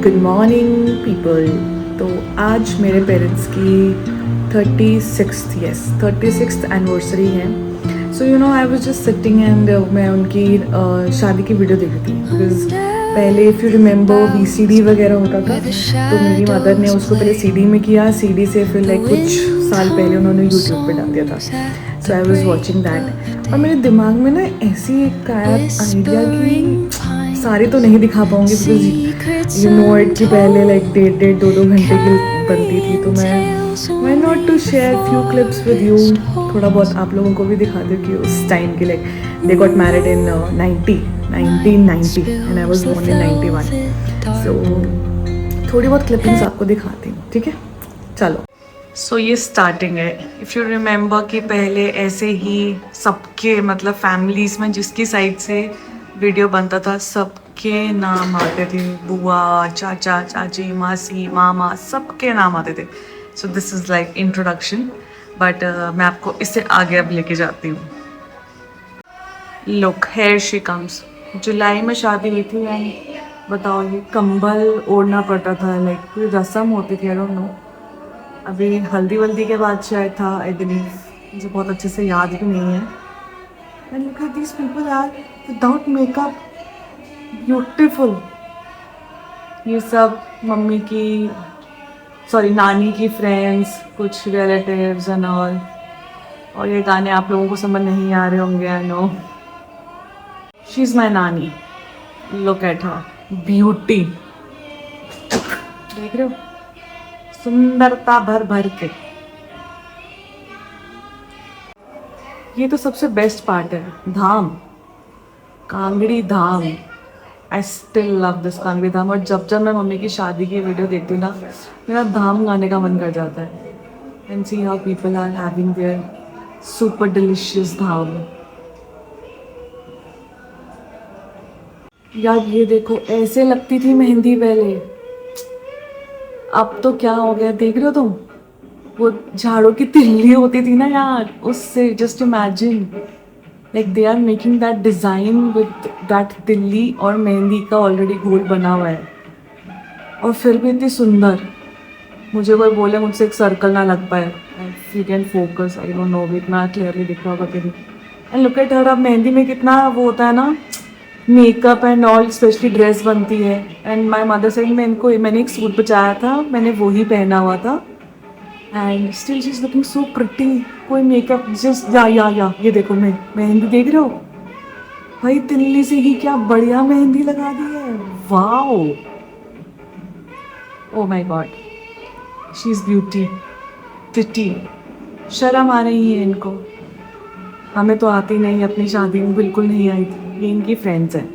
Good morning people. तो आज मेरे पेरेंट्स की 36th एनिवर्सरी है। So you know I was just sitting and मैं उनकी शादी की वीडियो देख रही थी। बिकॉज पहले इफ़ यू रिमेंबर VCD वगैरह होता था, तो मेरी मदर ने उसको पहले CD में किया, CD से फिर लाइक कुछ साल पहले उन्होंने यूट्यूब पे डाल दिया था। सो आई वाज वाचिंग दैट और मेरे दिमाग में ना ऐसी एक आया आइडिया कि सारी तो नहीं दिखा पाऊँगी बिकॉज यू नो इट कि पहले लाइक 1.5-2 घंटे की बनती थी। तो मैं not to share few clips with you, थोड़ा बहुत आप लोगों को भी दिखा दूँ कि उस टाइम की like they got married in 1990 and I was born in 91। So थोड़ी बहुत क्लिपिंग्स आपको दिखाती हूँ, ठीक है? चलो। सो ये स्टार्टिंग है। इफ़ यू रिमेंबर कि पहले ऐसे ही सबके मतलब फैमिलीज़ में जिसकी साइड से वीडियो बनता था सबके नाम आते थे, बुआ, चाचा, चाची, मासी, मामा, सबके नाम आते थे। So this is like introduction, but मैं आपको इससे आगे अब लेके जाती हूँ। Look, here she comes. जुलाई में शादी हुई थी एंड बताओ ये कंबल ओढ़ना पड़ता था, लाइक कोई रस्म होती थी, आई डोंट नो। अभी हल्दी वल्दी के बाद शायद था, आई बिलीव, मुझे बहुत अच्छे से याद भी नहीं है। And look at these people are without makeup, beautiful. ये सब मम्मी की सॉरी नानी की फ्रेंड्स, कुछ रिलेटिव्स एंड ऑल। और ये गाने आप लोगों को समझ नहीं आ रहे होंगे, आई नो। शी इज़ माई नानी, लुक एट हर ब्यूटी, देख रहे हो, सुंदरता भर भर के। ये तो सबसे बेस्ट पार्ट है, Dham, Kangri Dham. I still love this Kangri Dham. और जब जब मैं मम्मी की शादी की वीडियो देखती हूँ ना, मेरा धाम गाने का मन कर जाता है। And see how people are having their super delicious Dham. यार ये देखो, ऐसे लगती थी मेहंदी पहले, अब तो क्या हो गया देख रहे हो तुम? वो झाड़ू की तिल्ली होती थी ना यार, उससे just imagine like they are making that design with that तिल्ली और मेहंदी का ऑलरेडी घोल बना हुआ है, और फिर भी इतनी सुंदर। मुझे कोई बोले मुझसे एक सर्कल ना लग पाए, if you can focus, I don't know इतना क्लियरली दिख रहा होगा कि नहीं। एंड लुक एट हर, अब मेहंदी में कितना वो होता है ना, makeup and all, specially dress बनती है। एंड माई मदर सेइंग मैंने एक सूट बचाया था, मैंने वो ही पहना हुआ था, and still she is looking so pretty. कोई मेकअप जस्ट या ये देखो, मैं मेहंदी देख रहे हो भाई, दिल्ली से ही क्या बढ़िया मेहंदी लगा दी है, wow, oh my God, she is beauty, pretty. शर्म आ रही है इनको, हमें तो आती नहीं, अपनी शादी में बिल्कुल नहीं आई थी। ये इनकी फ्रेंड्स हैं,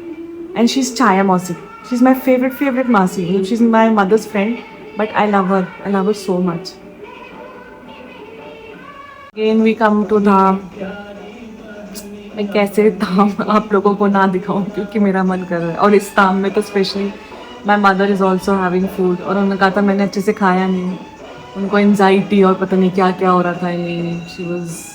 एंड शी इज छाया मौसी, शी इज माई फेवरेट मासी, she is my mother's friend, but I love her so much. Again we come to Dham. मैं कैसे धाम आप लोगों को ना दिखाऊं, क्योंकि मेरा मन कर रहा है। और इस धाम में तो specially my mother is also having food, और उन्होंने कहा था मैंने अच्छे से खाया नहीं, उनको एनजाइटी और पता नहीं क्या क्या हो रहा था। शी वॉज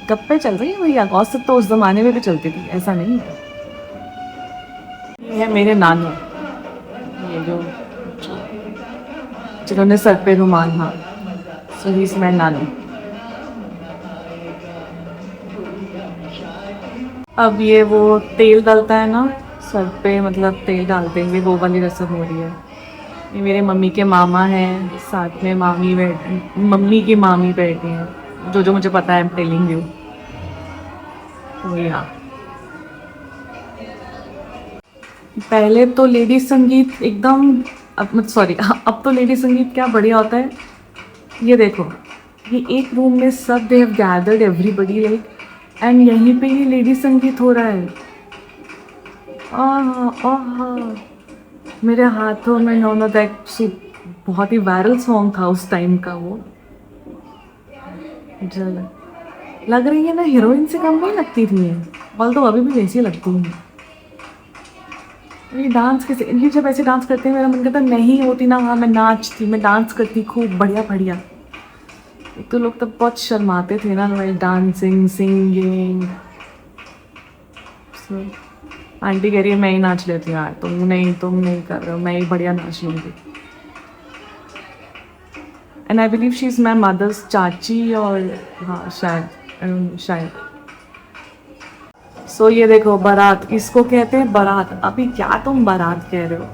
गप्पे चल रही है भैया, गॉसिप तो उस ज़माने में भी चलती थी, ऐसा नहीं है। ये है मेरे नानू, ये जो जिन्होंने सर पे रुमाल, हाँ, सो ही इज माई नानू। अब ये वो तेल डालता है ना सर पे, मतलब तेल डालते हुए वो वाली रस्म हो रही है। ये मेरे मम्मी के मामा हैं, साथ में मामी बैठी, मम्मी की मामी बैठी हैं, जो मुझे पता है, आई एम टेलिंग यू। तो यहाँ पहले तो लेडी संगीत एकदम, अब तो लेडी संगीत क्या बढ़िया होता है। ये देखो, ये एक रूम में सब they have gathered everybody like, and यहीं पे ही लेडी संगीत हो रहा है। आहा, मेरे हाथों में नो दैट बहुत ही वायरल सॉन्ग था उस टाइम का वो। जल लग रही है ना, हीरोइन से कम नहीं लगती थी, ऑल तो अभी भी वैसी लगती है। ये डांस कैसे, इनकी जब ऐसे डांस करते हैं मेरा मन करता नहीं होती ना, हाँ मैं नाचती, मैं डांस करती खूब बढ़िया बढ़िया। एक तो लोग तब बहुत शर्माते थे ना, डांसिंग सिंगिंग। आंटी कह रही है मैं ही नाच लेती हूँ यार, तुम नहीं कर रहे हो, मैं ही बढ़िया नाच लूँगी। And I believe she is my mother's चाची, और हाँ शायद। सो ये देखो बारात, इसको कहते हैं बारात। अभी क्या तुम बारात कह रहे हो?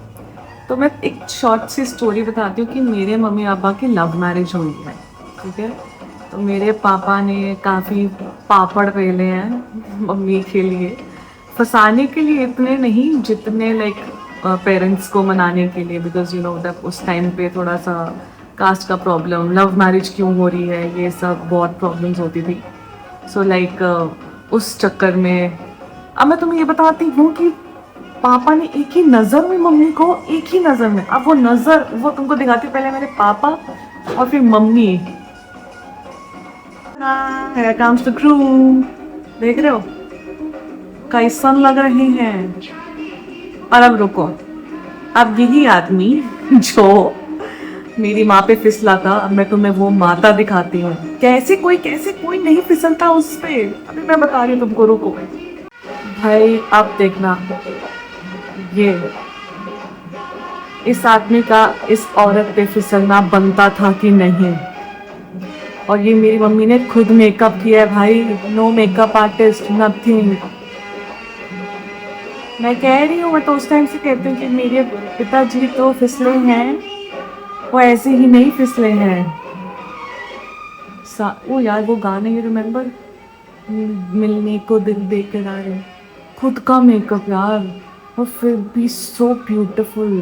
तो मैं एक शॉर्ट सी स्टोरी बताती हूँ कि मेरे मम्मी पापा की लव मैरिज हुई है, ठीक है। तो मेरे पापा ने काफ़ी पापड़ बेले हैं मम्मी के लिए, फंसाने के लिए इतने नहीं जितने लाइक पेरेंट्स को मनाने के लिए, बिकॉज यू नो दैट उस टाइम पे थोड़ा सा कास्ट का प्रॉब्लम, लव मैरिज क्यों हो रही है, ये सब बहुत प्रॉब्लम्स होती थी। सो लाइक उस चक्कर में अब मैं तुम्हें ये बताती हूँ कि पापा ने एक ही नज़र में मम्मी को, एक ही नज़र में, अब वो नज़र वो तुमको दिखाती हूँ, पहले मेरे पापा और फिर mummy. Here comes the crew, देख रहे हो कैसन लग रहे हैं। और अब रुको, अब यही आदमी जो मेरी माँ पे फिसला था, अब मैं तुम्हें वो माता दिखाती हूँ। कैसे कोई नहीं फिसलता उस पे, अभी मैं बता रही हूँ तुमको, रुको भाई। अब देखना, ये इस आदमी का इस औरत पे फिसलना बनता था कि नहीं। और ये मेरी मम्मी ने खुद मेकअप किया है भाई, नो मेकअप आर्टिस्ट, नथिंग। मैं कह रही हूँ, मैं तो उस टाइम से कहती हूँ कि मेरे पिताजी तो फिसले हैं, वो ऐसे ही नहीं फिसले हैं। वो यार वो गाने, ये रिमेम्बर, मिलने को दिल देकर आ रहे, खुद का मेकअप यार, और फिर भी सो ब्यूटीफुल,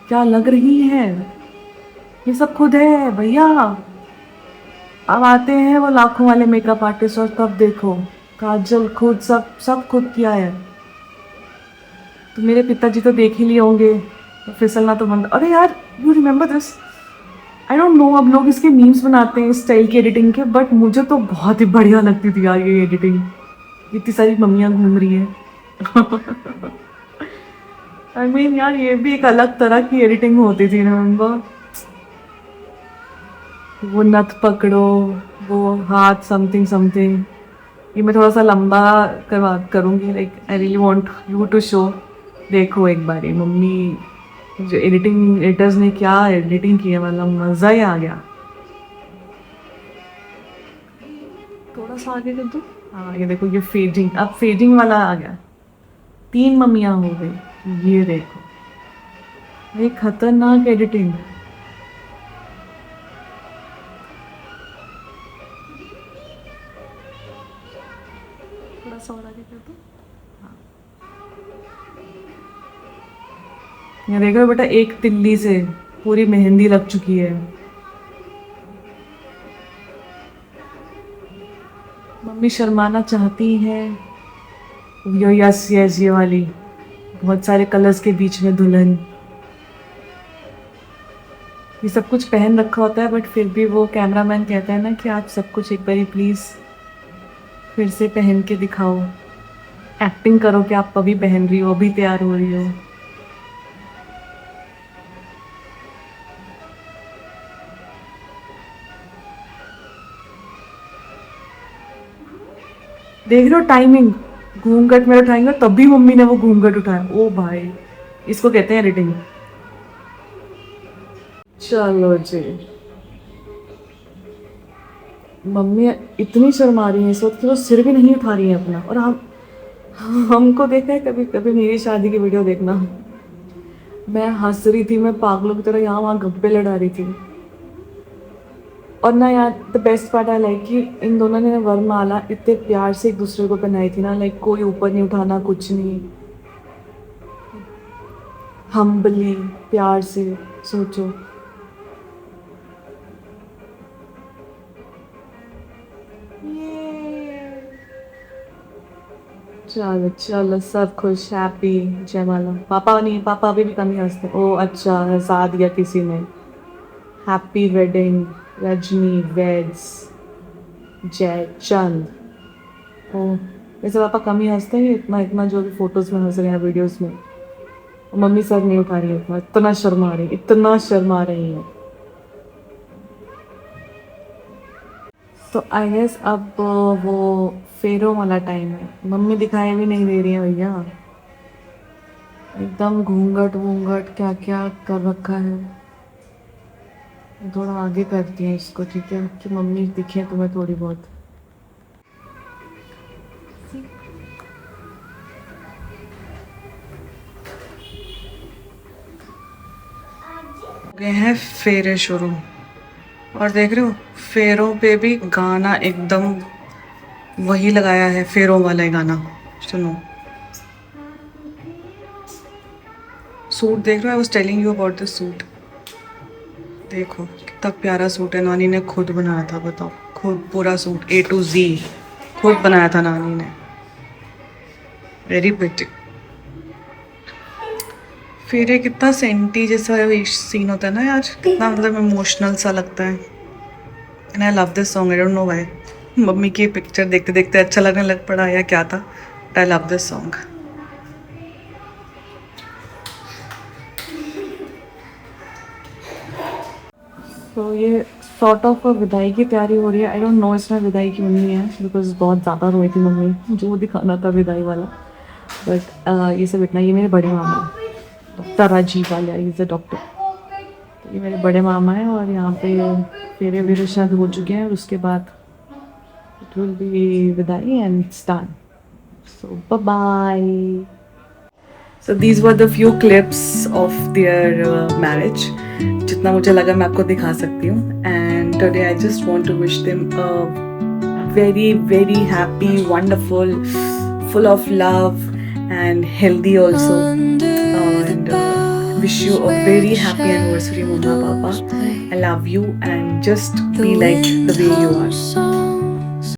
क्या लग रही है। ये सब खुद है भैया। अब आते हैं वो लाखों वाले मेकअप आर्टिस्ट, और तब देखो काजल खुद, सब खुद किया है। तो मेरे पिताजी तो देख ही लिए होंगे, तो फिसलना तो बंद। अरे यार you remember this, I don't know, अब लोग इसके मीम्स बनाते हैं इस स्टाइल की एडिटिंग के, बट मुझे तो बहुत ही बढ़िया लगती थी यार ये एडिटिंग। इतनी सारी मम्मियाँ घूम रही हैं आई मीन यार ये भी एक अलग तरह की एडिटिंग होती थी, रिमेम्बर। वो नथ पकड़ो, वो हाथ समथिंग समथिंग। ये मैं थोड़ा सा लंबा करूँगी, like I really want you to show. देखो एक बार ये मम्मी, जो एडिटर्स ने क्या एडिटिंग की है, मतलब मज़ा ही आ गया। थोड़ा सा आगे कर दो। हाँ ये देखो, ये फेजिंग, अब फेजिंग वाला आ गया। 3 मम्मियाँ हो गई, ये देखो, ये खतरनाक एडिटिंग। थोड़ा सा और आगे कर दो। हाँ। ये देखो बेटा, एक तिल्ली से पूरी मेहंदी लग चुकी है। मम्मी शर्माना चाहती है, यो यस यस, ये वाली बहुत सारे कलर्स के बीच में दुल्हन। ये सब कुछ पहन रखा होता है, बट फिर भी वो कैमरामैन कहता है ना कि आप सब कुछ एक बारी प्लीज़ फिर से पहन के दिखाओ, एक्टिंग करो कि आप अभी पहन रही हो, अभी तैयार हो रही हो। देख रहे हो टाइमिंग, घूंघट मेरा उठाएंगे तब भी मम्मी ने वो घूंघट उठाया। ओ भाई, इसको कहते हैं एडिटिंग। चलो जी, मम्मी इतनी शर्मा रही है इस वक्त कि वो सिर भी नहीं उठा रही है अपना। और हमको देखा है कभी कभी मेरी शादी की वीडियो देखना, मैं हंस रही थी, मैं पागलों की तरह यहाँ वहाँ गप्पे लड़ा रही थी। और ना यार the best part I like कि इन दोनों ने वरमाला इतने प्यार से एक दूसरे को पहनाई थी ना, लाइक कोई ऊपर नहीं उठाना, कुछ नहीं, हम्बली प्यार से। सोचो, चलो चलो सब खुश, हैप्पी, जयमाला। पापा नहीं, पापा अभी भी कम ही हंसते। ओ अच्छा, हंसा दिया किसी ने। Happy wedding, Rajni weds Jaichand. ओ वैसे पापा कम ही हंसते हैं, इतना इतना जो भी फोटोज में हंस रहे हैं, वीडियोस में। और मम्मी सर नहीं उठा रही है, इतना शर्मा रही है। तो आई गेस अब वो फेरों वाला टाइम है, मम्मी दिखाई भी नहीं दे रही है भैया, एकदम घूंघट वूंघट क्या क्या कर रखा है। थोड़ा आगे करती हैं इसको, ठीक है, कि मम्मी दिखे तुम्हें थोड़ी बहुत। गए हैं फेरे शुरू, और देख रहे हो फेरों पे भी गाना एकदम वही लगाया है, फेरों वाला ही गाना। सुनो, सूट देख रहे हो, I was telling you about this suit. देखो कितना प्यारा सूट है, नानी ने खुद बनाया था, बताओ, खुद पूरा सूट A to Z खुद बनाया था नानी ने। Very pretty. फिर ये कितना सेंटी जैसा सीन होता है ना यार, कितना मतलब इमोशनल सा लगता है। And I love this song, I don't know why. Mummy की पिक्चर देखते देखते अच्छा लगने लग पड़ा या क्या था, but I love this song. तो ये सॉर्ट ऑफ विदाई की तैयारी हो रही है। आई डोंट नो इसमें विदाई क्यों नहीं है, बिकॉज बहुत ज़्यादा रोई थी मम्मी, जो दिखाना था विदाई वाला। बट ये सब इतना, ये मेरे बड़े मामा हैं, डॉक्टर राजीव वाले, इज़ अ डॉक्टर। तो ये मेरे बड़े मामा हैं, और यहाँ पे फेरे वेरे शायद हो चुके हैं, और उसके बाद इट विल बी विदाई and it's done. So bye bye. So these were the few clips of their marriage. जितना मुझे लगा मैं आपको दिखा सकती हूँ. And today I just want to wish them a very very happy, wonderful, full of love and healthy also. And wish you a very happy anniversary, Mama, Papa. I love you and just be like the way you are.